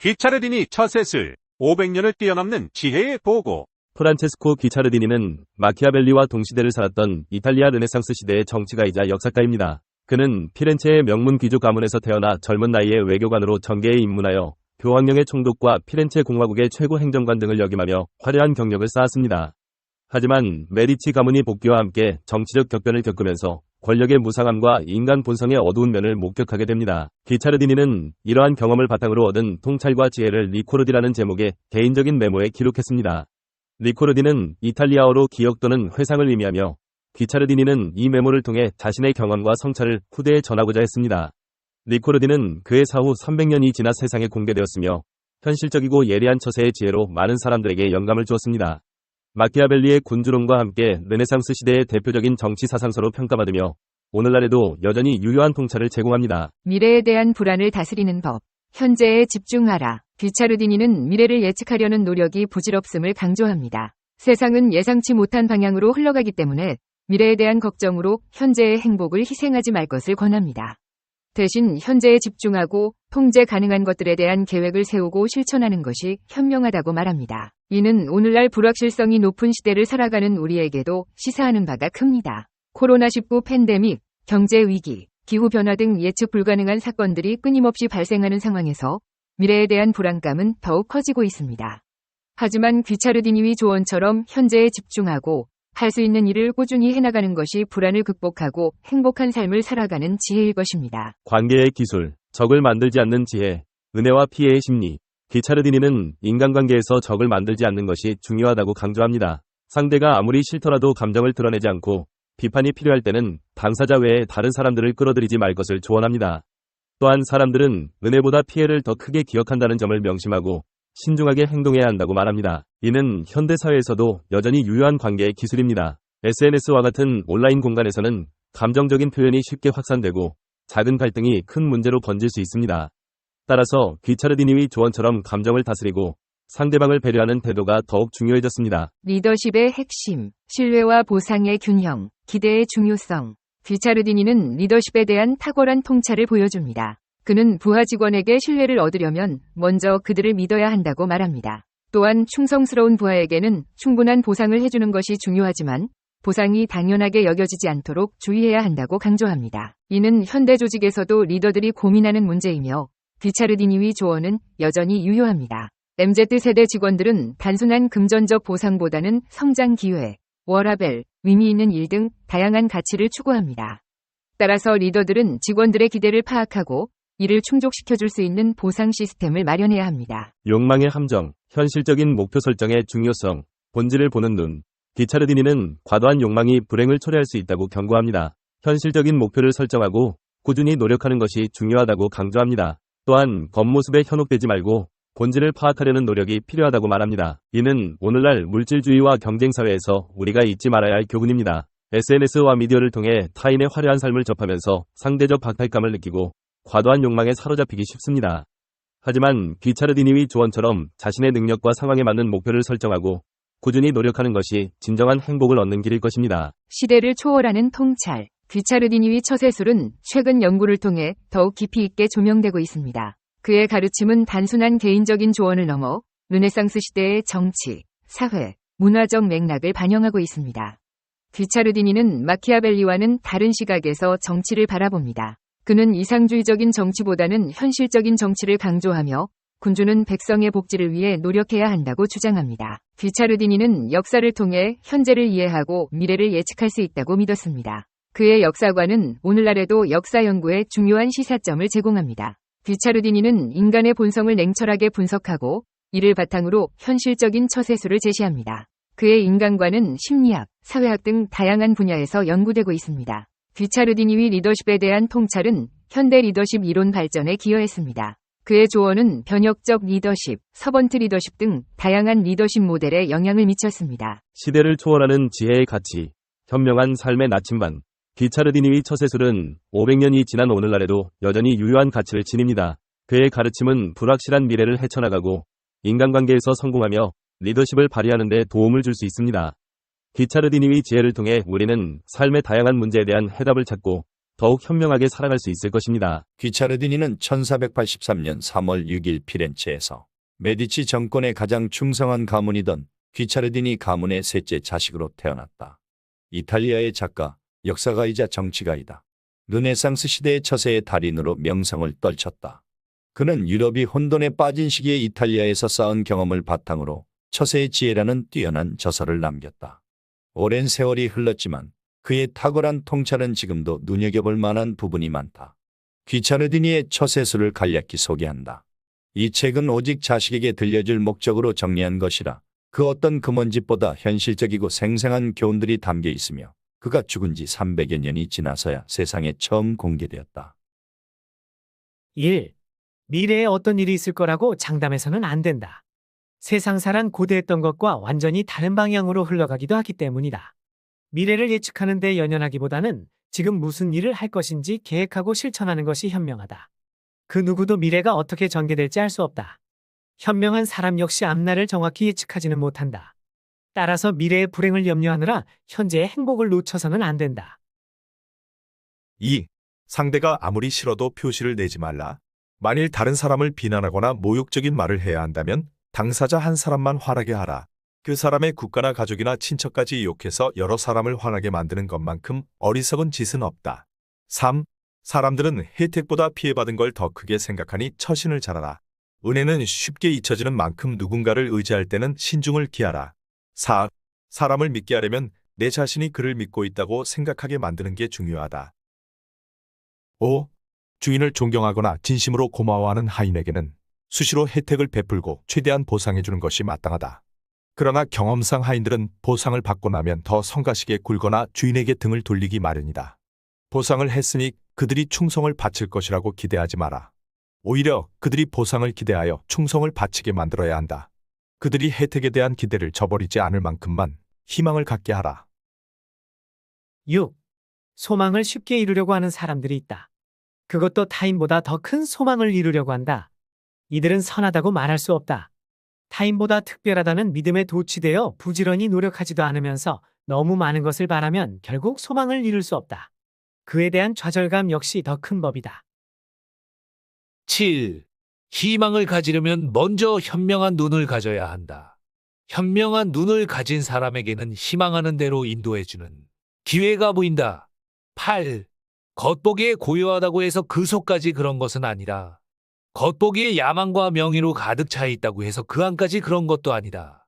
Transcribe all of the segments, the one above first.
귀차르디니 처세술 500년을 뛰어넘는 지혜의 보고. 프란체스코 귀차르디니는 마키아벨리와 동시대를 살았던 이탈리아 르네상스 시대의 정치가이자 역사가입니다. 그는 피렌체의 명문 귀족 가문에서 태어나 젊은 나이에 외교관으로 정계에 입문하여 교황령의 총독과 피렌체 공화국의 최고 행정관 등을 역임하며 화려한 경력을 쌓았습니다. 하지만 메디치 가문이 복귀와 함께 정치적 격변을 겪으면서 권력의 무상함과 인간 본성의 어두운 면을 목격하게 됩니다. 귀차르디니는 이러한 경험을 바탕으로 얻은 통찰과 지혜를 리코르디라는 제목의 개인적인 메모에 기록했습니다. 리코르디는 이탈리아어로 기억 또는 회상을 의미하며 귀차르디니는 이 메모를 통해 자신의 경험과 성찰을 후대에 전하고자 했습니다. 리코르디는 그의 사후 300년이 지나 세상에 공개되었으며 현실적이고 예리한 처세의 지혜로 많은 사람들에게 영감을 주었습니다. 마키아벨리의 군주론과 함께 르네상스 시대의 대표적인 정치 사상서로 평가받으며 오늘날에도 여전히 유효한 통찰을 제공합니다. 미래에 대한 불안을 다스리는 법. 현재에 집중하라. 귀차르디니는 미래를 예측하려는 노력이 부질없음을 강조합니다. 세상은 예상치 못한 방향으로 흘러가기 때문에 미래에 대한 걱정으로 현재의 행복을 희생하지 말 것을 권합니다. 대신 현재에 집중하고 통제 가능한 것들에 대한 계획을 세우고 실천하는 것이 현명하다고 말합니다. 이는 오늘날 불확실성이 높은 시대를 살아가는 우리에게도 시사하는 바가 큽니다. 코로나19 팬데믹, 경제 위기, 기후변화 등 예측 불가능한 사건들이 끊임없이 발생하는 상황에서 미래에 대한 불안감은 더욱 커지고 있습니다. 하지만 귀차르디니의 조언처럼 현재에 집중하고 할 수 있는 일을 꾸준히 해나가는 것이 불안을 극복하고 행복한 삶을 살아가는 지혜일 것입니다. 관계의 기술, 적을 만들지 않는 지혜, 은혜와 피해의 심리. 귀차르디니는 인간관계에서 적을 만들지 않는 것이 중요하다고 강조합니다. 상대가 아무리 싫더라도 감정을 드러내지 않고 비판이 필요할 때는 당사자 외에 다른 사람들을 끌어들이지 말 것을 조언합니다. 또한 사람들은 은혜보다 피해를 더 크게 기억한다는 점을 명심하고 신중하게 행동해야 한다고 말합니다. 이는 현대사회에서도 여전히 유효한 관계의 기술입니다. SNS와 같은 온라인 공간에서는 감정적인 표현이 쉽게 확산되고 작은 갈등이 큰 문제로 번질 수 있습니다. 따라서 귀차르디니의 조언처럼 감정을 다스리고 상대방을 배려하는 태도가 더욱 중요해졌습니다. 리더십의 핵심, 신뢰와 보상의 균형, 기대의 중요성. 귀차르디니는 리더십에 대한 탁월한 통찰을 보여줍니다. 그는 부하 직원에게 신뢰를 얻으려면 먼저 그들을 믿어야 한다고 말합니다. 또한 충성스러운 부하에게는 충분한 보상을 해주는 것이 중요하지만 보상이 당연하게 여겨지지 않도록 주의해야 한다고 강조합니다. 이는 현대 조직에서도 리더들이 고민하는 문제이며 귀차르디니의 조언은 여전히 유효합니다. MZ세대 직원들은 단순한 금전적 보상보다는 성장 기회, 워라밸, 의미 있는 일 등 다양한 가치를 추구합니다. 따라서 리더들은 직원들의 기대를 파악하고 이를 충족시켜줄 수 있는 보상 시스템을 마련해야 합니다. 욕망의 함정, 현실적인 목표 설정의 중요성, 본질을 보는 눈. 귀차르디니는 과도한 욕망이 불행을 초래할 수 있다고 경고합니다. 현실적인 목표를 설정하고 꾸준히 노력하는 것이 중요하다고 강조합니다. 또한 겉모습에 현혹되지 말고 본질을 파악하려는 노력이 필요하다고 말합니다. 이는 오늘날 물질주의와 경쟁사회에서 우리가 잊지 말아야 할 교훈입니다. SNS와 미디어를 통해 타인의 화려한 삶을 접하면서 상대적 박탈감을 느끼고 과도한 욕망에 사로잡히기 쉽습니다. 하지만 귀차르디니의 조언처럼 자신의 능력과 상황에 맞는 목표를 설정하고 꾸준히 노력하는 것이 진정한 행복을 얻는 길일 것입니다. 시대를 초월하는 통찰. 귀차르디니의 처세술은 최근 연구를 통해 더욱 깊이 있게 조명되고 있습니다. 그의 가르침은 단순한 개인적인 조언을 넘어 르네상스 시대의 정치, 사회, 문화적 맥락을 반영하고 있습니다. 귀차르디니는 마키아벨리와는 다른 시각에서 정치를 바라봅니다. 그는 이상주의적인 정치보다는 현실적인 정치를 강조하며 군주는 백성의 복지를 위해 노력해야 한다고 주장합니다. 귀차르디니는 역사를 통해 현재를 이해하고 미래를 예측할 수 있다고 믿었습니다. 그의 역사관은 오늘날에도 역사 연구에 중요한 시사점을 제공합니다. 귀차르디니는 인간의 본성을 냉철하게 분석하고 이를 바탕으로 현실적인 처세술을 제시합니다. 그의 인간관은 심리학, 사회학 등 다양한 분야에서 연구되고 있습니다. 귀차르디니의 리더십에 대한 통찰은 현대 리더십 이론 발전에 기여했습니다. 그의 조언은 변혁적 리더십, 서번트 리더십 등 다양한 리더십 모델에 영향을 미쳤습니다. 시대를 초월하는 지혜의 가치, 현명한 삶의 나침반. 귀차르디니의 처세술은 500년이 지난 오늘날에도 여전히 유효한 가치를 지닙니다. 그의 가르침은 불확실한 미래를 헤쳐나가고 인간관계에서 성공하며 리더십을 발휘하는 데 도움을 줄 수 있습니다. 귀차르디니의 지혜를 통해 우리는 삶의 다양한 문제에 대한 해답을 찾고 더욱 현명하게 살아갈 수 있을 것입니다. 귀차르디니는 1483년 3월 6일 피렌체에서 메디치 정권의 가장 충성한 가문이던 귀차르디니 가문의 셋째 자식으로 태어났다. 이탈리아의 작가, 역사가이자 정치가이다. 르네상스 시대의 처세의 달인으로 명성을 떨쳤다. 그는 유럽이 혼돈에 빠진 시기에 이탈리아에서 쌓은 경험을 바탕으로 처세의 지혜라는 뛰어난 저서를 남겼다. 오랜 세월이 흘렀지만 그의 탁월한 통찰은 지금도 눈여겨볼 만한 부분이 많다. 귀차르디니의 처세술을 간략히 소개한다. 이 책은 오직 자식에게 들려줄 목적으로 정리한 것이라 그 어떤 금원집보다 현실적이고 생생한 교훈들이 담겨 있으며 그가 죽은 지 300여 년이 지나서야 세상에 처음 공개되었다. 1. 미래에 어떤 일이 있을 거라고 장담해서는 안 된다. 세상사란 고대했던 것과 완전히 다른 방향으로 흘러가기도 하기 때문이다. 미래를 예측하는 데 연연하기보다는 지금 무슨 일을 할 것인지 계획하고 실천하는 것이 현명하다. 그 누구도 미래가 어떻게 전개될지 알 수 없다. 현명한 사람 역시 앞날을 정확히 예측하지는 못한다. 따라서 미래의 불행을 염려하느라 현재의 행복을 놓쳐서는 안 된다. 2. 상대가 아무리 싫어도 표시를 내지 말라. 만일 다른 사람을 비난하거나 모욕적인 말을 해야 한다면 당사자 한 사람만 화나게 하라. 그 사람의 국가나 가족이나 친척까지 욕해서 여러 사람을 화나게 만드는 것만큼 어리석은 짓은 없다. 3. 사람들은 혜택보다 피해받은 걸 더 크게 생각하니 처신을 잘하라. 은혜는 쉽게 잊혀지는 만큼 누군가를 의지할 때는 신중을 기하라. 4. 사람을 믿게 하려면 내 자신이 그를 믿고 있다고 생각하게 만드는 게 중요하다. 5. 주인을 존경하거나 진심으로 고마워하는 하인에게는 수시로 혜택을 베풀고 최대한 보상해주는 것이 마땅하다. 그러나 경험상 하인들은 보상을 받고 나면 더 성가시게 굴거나 주인에게 등을 돌리기 마련이다. 보상을 했으니 그들이 충성을 바칠 것이라고 기대하지 마라. 오히려 그들이 보상을 기대하여 충성을 바치게 만들어야 한다. 그들이 혜택에 대한 기대를 저버리지 않을 만큼만 희망을 갖게 하라. 6. 소망을 쉽게 이루려고 하는 사람들이 있다. 그것도 타인보다 더 큰 소망을 이루려고 한다. 이들은 선하다고 말할 수 없다. 타인보다 특별하다는 믿음에 도취되어 부지런히 노력하지도 않으면서 너무 많은 것을 바라면 결국 소망을 이룰 수 없다. 그에 대한 좌절감 역시 더 큰 법이다. 7. 희망을 가지려면 먼저 현명한 눈을 가져야 한다. 현명한 눈을 가진 사람에게는 희망하는 대로 인도해주는 기회가 보인다. 8. 겉보기에 고요하다고 해서 그 속까지 그런 것은 아니라 겉보기에 야망과 명예로 가득 차 있다고 해서 그 안까지 그런 것도 아니다.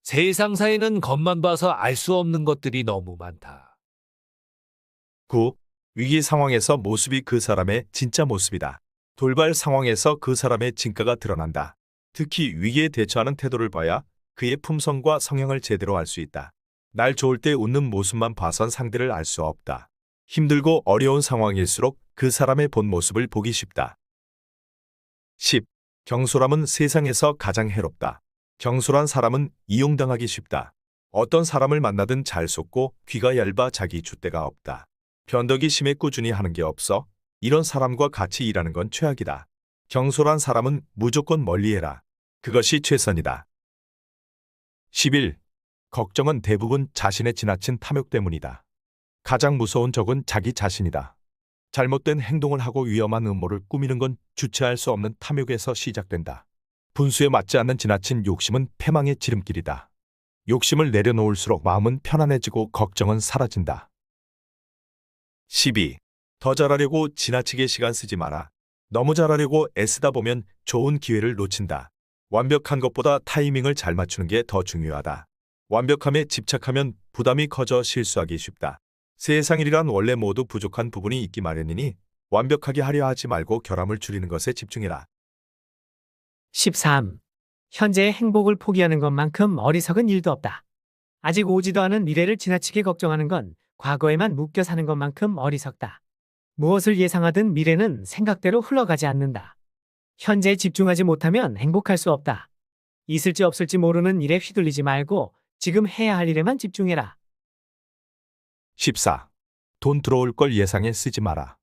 세상사에는 겉만 봐서 알 수 없는 것들이 너무 많다. 9. 위기 상황에서 모습이 그 사람의 진짜 모습이다. 돌발 상황에서 그 사람의 진가가 드러난다. 특히 위기에 대처하는 태도를 봐야 그의 품성과 성향을 제대로 알 수 있다. 날 좋을 때 웃는 모습만 봐선 상대를 알 수 없다. 힘들고 어려운 상황일수록 그 사람의 본 모습을 보기 쉽다. 10. 경솔함은 세상에서 가장 해롭다. 경솔한 사람은 이용당하기 쉽다. 어떤 사람을 만나든 잘 속고 귀가 얇아 자기 줏대가 없다. 변덕이 심해 꾸준히 하는 게 없어 이런 사람과 같이 일하는 건 최악이다. 경솔한 사람은 무조건 멀리해라. 그것이 최선이다. 11. 걱정은 대부분 자신의 지나친 탐욕 때문이다. 가장 무서운 적은 자기 자신이다. 잘못된 행동을 하고 위험한 음모를 꾸미는 건 주체할 수 없는 탐욕에서 시작된다. 분수에 맞지 않는 지나친 욕심은 패망의 지름길이다. 욕심을 내려놓을수록 마음은 편안해지고 걱정은 사라진다. 12. 더 잘하려고 지나치게 시간 쓰지 마라. 너무 잘하려고 애쓰다 보면 좋은 기회를 놓친다. 완벽한 것보다 타이밍을 잘 맞추는 게 더 중요하다. 완벽함에 집착하면 부담이 커져 실수하기 쉽다. 세상 일이란 원래 모두 부족한 부분이 있기 마련이니 완벽하게 하려 하지 말고 결함을 줄이는 것에 집중해라. 13. 현재의 행복을 포기하는 것만큼 어리석은 일도 없다. 아직 오지도 않은 미래를 지나치게 걱정하는 건 과거에만 묶여 사는 것만큼 어리석다. 무엇을 예상하든 미래는 생각대로 흘러가지 않는다. 현재에 집중하지 못하면 행복할 수 없다. 있을지 없을지 모르는 일에 휘둘리지 말고 지금 해야 할 일에만 집중해라. 14. 돈 들어올 걸 예상해 쓰지 마라.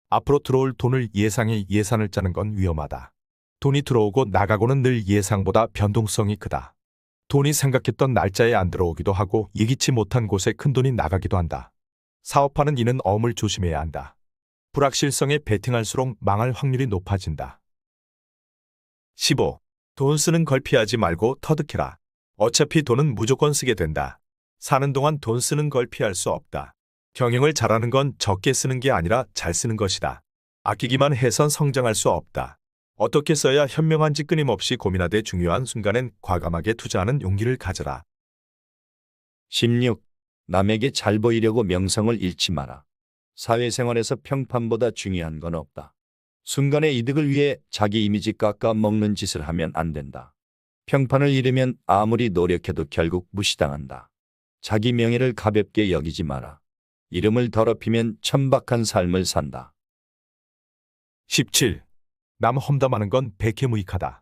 앞으로 들어올 돈을 예상해 예산을 짜는 건 위험하다. 돈이 들어오고 나가고는 늘 예상보다 변동성이 크다. 돈이 생각했던 날짜에 안 들어오기도 하고 예기치 못한 곳에 큰 돈이 나가기도 한다. 사업하는 이는 어음을 조심해야 한다. 불확실성에 베팅할수록 망할 확률이 높아진다. 15. 돈 쓰는 걸 피하지 말고 터득해라. 어차피 돈은 무조건 쓰게 된다. 사는 동안 돈 쓰는 걸 피할 수 없다. 경영을 잘하는 건 적게 쓰는 게 아니라 잘 쓰는 것이다. 아끼기만 해선 성장할 수 없다. 어떻게 써야 현명한지 끊임없이 고민하되 중요한 순간엔 과감하게 투자하는 용기를 가져라. 16. 남에게 잘 보이려고 명성을 잃지 마라. 사회생활에서 평판보다 중요한 건 없다. 순간의 이득을 위해 자기 이미지 깎아 먹는 짓을 하면 안 된다. 평판을 잃으면 아무리 노력해도 결국 무시당한다. 자기 명예를 가볍게 여기지 마라. 이름을 더럽히면 천박한 삶을 산다. 17. 남 험담하는 건 백해무익하다.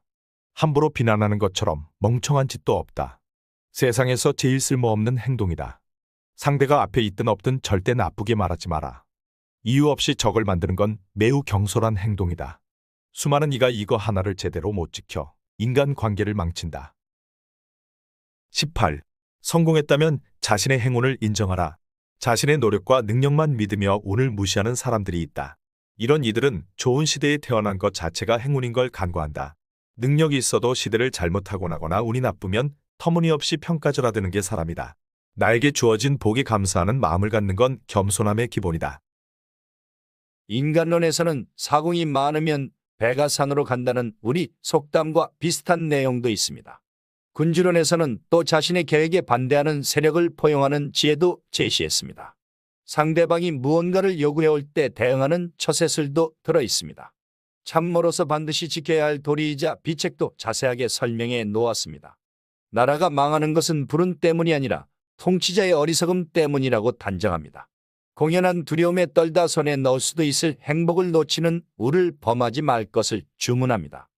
함부로 비난하는 것처럼 멍청한 짓도 없다. 세상에서 제일 쓸모없는 행동이다. 상대가 앞에 있든 없든 절대 나쁘게 말하지 마라. 이유 없이 적을 만드는 건 매우 경솔한 행동이다. 수많은 이가 이거 하나를 제대로 못 지켜 인간 관계를 망친다. 18. 성공했다면 자신의 행운을 인정하라. 자신의 노력과 능력만 믿으며 운을 무시하는 사람들이 있다. 이런 이들은 좋은 시대에 태어난 것 자체가 행운인 걸 간과한다. 능력이 있어도 시대를 잘못 타고나거나 운이 나쁘면 터무니없이 평가절하드는 게 사람이다. 나에게 주어진 복에 감사하는 마음을 갖는 건 겸손함의 기본이다. 인간론에서는 사공이 많으면 배가 산으로 간다는 우리 속담과 비슷한 내용도 있습니다. 군주론에서는 또 자신의 계획에 반대하는 세력을 포용하는 지혜도 제시했습니다. 상대방이 무언가를 요구해올 때 대응하는 처세술도 들어 있습니다. 참모로서 반드시 지켜야 할 도리이자 비책도 자세하게 설명해 놓았습니다. 나라가 망하는 것은 불운 때문이 아니라 통치자의 어리석음 때문이라고 단정합니다. 공연한 두려움에 떨다 손에 넣을 수도 있을 행복을 놓치는 우를 범하지 말 것을 주문합니다.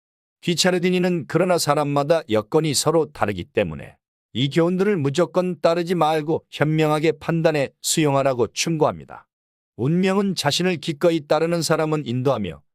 귀차르디니는 그러나 사람마다 여건이 서로 다르기 때문에 이 교훈들을 무조건 따르지 말고 현명하게 판단해 수용하라고 충고합니다. 운명은 자신을 기꺼이 따르는 사람은 인도하며